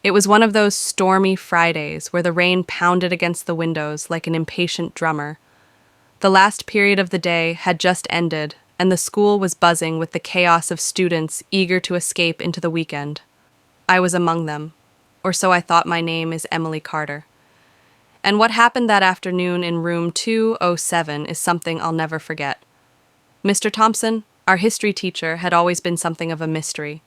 It was one of those stormy Fridays where the rain pounded against the windows like an impatient drummer. The last period of the day had just ended, and the school was buzzing with the chaos of students eager to escape into the weekend. I was among them, or so I thought. My name is Emily Carter. And what happened that afternoon in room 207 is something I'll never forget. Mr. Thompson, our history teacher, had always been something of a mystery.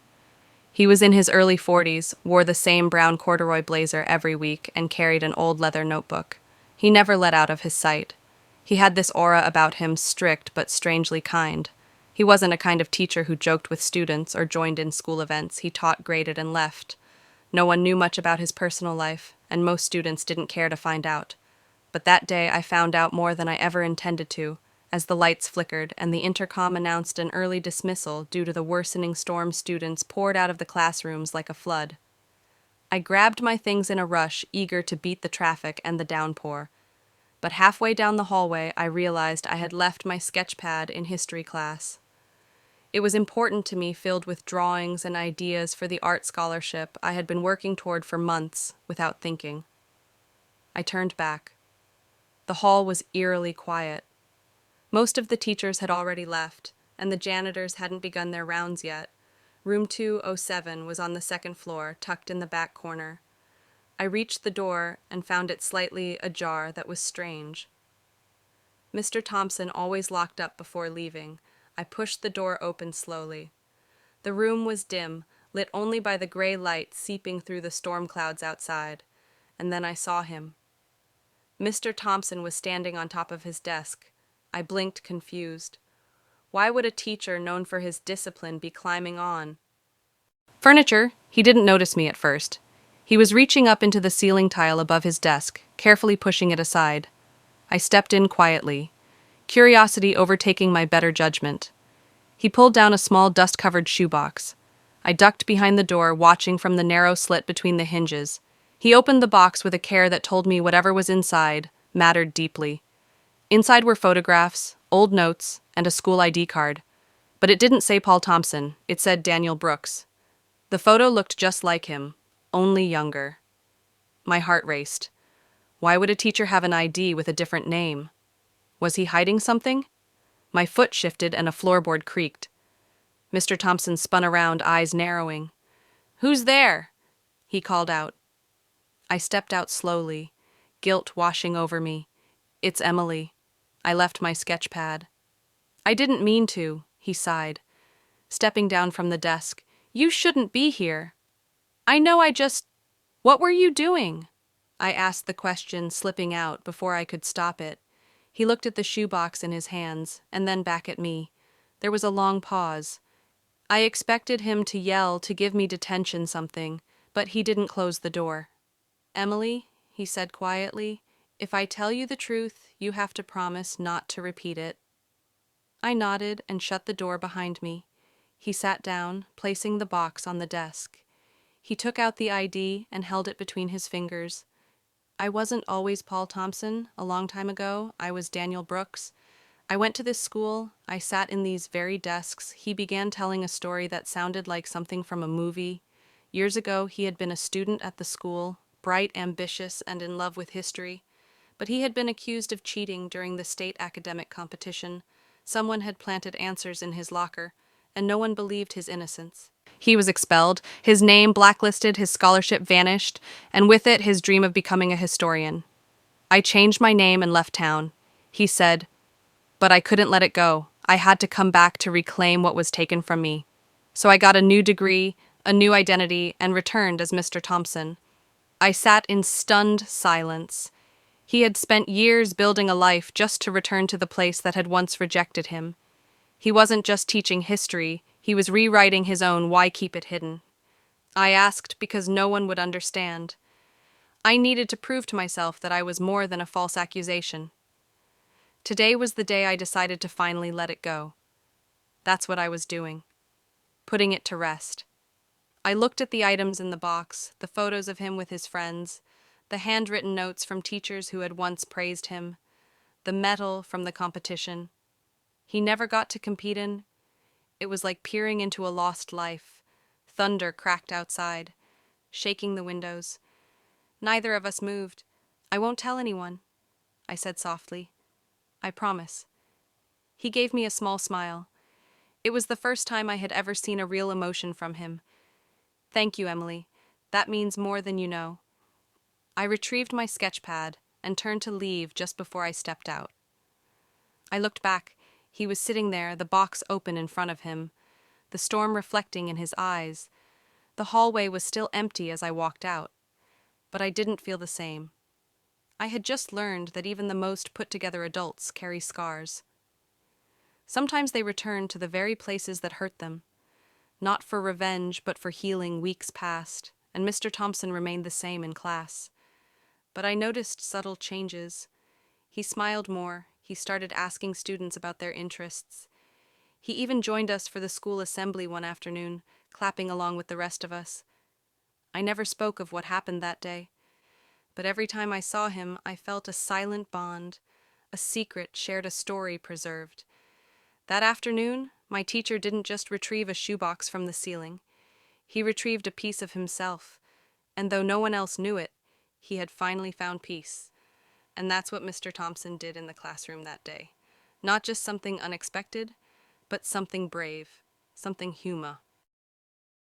He was in his early 40s, wore the same brown corduroy blazer every week, and carried an old leather notebook. He never let out of his sight. He had this aura about him, strict but strangely kind. He wasn't a kind of teacher who joked with students or joined in school events. He taught, graded, and left. No one knew much about his personal life, and most students didn't care to find out. But that day I found out more than I ever intended to, as the lights flickered and the intercom announced an early dismissal due to the worsening storm. Students poured out of the classrooms like a flood. I grabbed my things in a rush, eager to beat the traffic and the downpour. But halfway down the hallway, I realized I had left my sketch pad in history class. It was important to me, filled with drawings and ideas for the art scholarship I had been working toward for months without thinking. I turned back. The hall was eerily quiet. Most of the teachers had already left, and the janitors hadn't begun their rounds yet. Room 207 was on the second floor, tucked in the back corner. I reached the door and found it slightly ajar. That was strange. Mr. Thompson always locked up before leaving. I pushed the door open slowly. The room was dim, lit only by the gray light seeping through the storm clouds outside, and then I saw him. Mr. Thompson was standing on top of his desk. I blinked, confused. Why would a teacher known for his discipline be climbing on furniture? He didn't notice me at first. He was reaching up into the ceiling tile above his desk, carefully pushing it aside. I stepped in quietly, curiosity overtaking my better judgment. He pulled down a small dust-covered shoebox. I ducked behind the door, watching from the narrow slit between the hinges. He opened the box with a care that told me whatever was inside mattered deeply. Inside were photographs, old notes, and a school ID card. But it didn't say Paul Thompson, it said Daniel Brooks. The photo looked just like him, only younger. My heart raced. Why would a teacher have an ID with a different name? Was he hiding something? My foot shifted and a floorboard creaked. Mr. Thompson spun around, eyes narrowing. "Who's there?" he called out. I stepped out slowly, guilt washing over me. "It's Emily. I left my sketch pad." "I didn't mean to," he sighed, stepping down from the desk. "You shouldn't be here." "I know, What were you doing?" I asked the question, slipping out before I could stop it. He looked at the shoebox in his hands, and then back at me. There was a long pause. I expected him to yell, to give me detention, something, but he didn't close the door. "Emily," he said quietly, "if I tell you the truth, you have to promise not to repeat it." I nodded and shut the door behind me. He sat down, placing the box on the desk. He took out the ID and held it between his fingers. "I wasn't always Paul Thompson. A long time ago, I was Daniel Brooks. I went to this school. I sat in these very desks." He began telling a story that sounded like something from a movie. Years ago, he had been a student at the school, bright, ambitious, and in love with history. But he had been accused of cheating during the state academic competition. Someone had planted answers in his locker, and no one believed his innocence. He was expelled, his name blacklisted, his scholarship vanished, and with it his dream of becoming a historian. "I changed my name and left town," he said, "but I couldn't let it go. I had to come back to reclaim what was taken from me. So I got a new degree, a new identity, and returned as Mr. Thompson." I sat in stunned silence. He had spent years building a life just to return to the place that had once rejected him. He wasn't just teaching history, he was rewriting his own. Why keep it hidden? I asked because no one would understand. I needed to prove to myself that I was more than a false accusation. Today was the day I decided to finally let it go. That's what I was doing, putting it to rest. I looked at the items in the box, the photos of him with his friends, the handwritten notes from teachers who had once praised him, the medal from the competition he never got to compete in. It was like peering into a lost life. Thunder cracked outside. shaking the windows. Neither of us moved. "I won't tell anyone," I said softly. "I promise." He gave me a small smile. It was the first time I had ever seen a real emotion from him. "Thank you, Emily. That means more than you know." I retrieved my sketch pad and turned to leave just before I stepped out. I looked back. He was sitting there, the box open in front of him, the storm reflecting in his eyes. The hallway was still empty as I walked out, but I didn't feel the same. I had just learned that even the most put-together adults carry scars. Sometimes they return to the very places that hurt them, not for revenge but for healing weeks past, and Mr. Thompson remained the same in class. But I noticed subtle changes. He smiled more, he started asking students about their interests. He even joined us for the school assembly one afternoon, clapping along with the rest of us. I never spoke of what happened that day, but every time I saw him, I felt a silent bond, a secret shared, a story preserved. That afternoon, my teacher didn't just retrieve a shoebox from the ceiling. He retrieved a piece of himself, and though no one else knew it, he had finally found peace. And that's what Mr. Thompson did in the classroom that day. Not just something unexpected, but something brave, something human.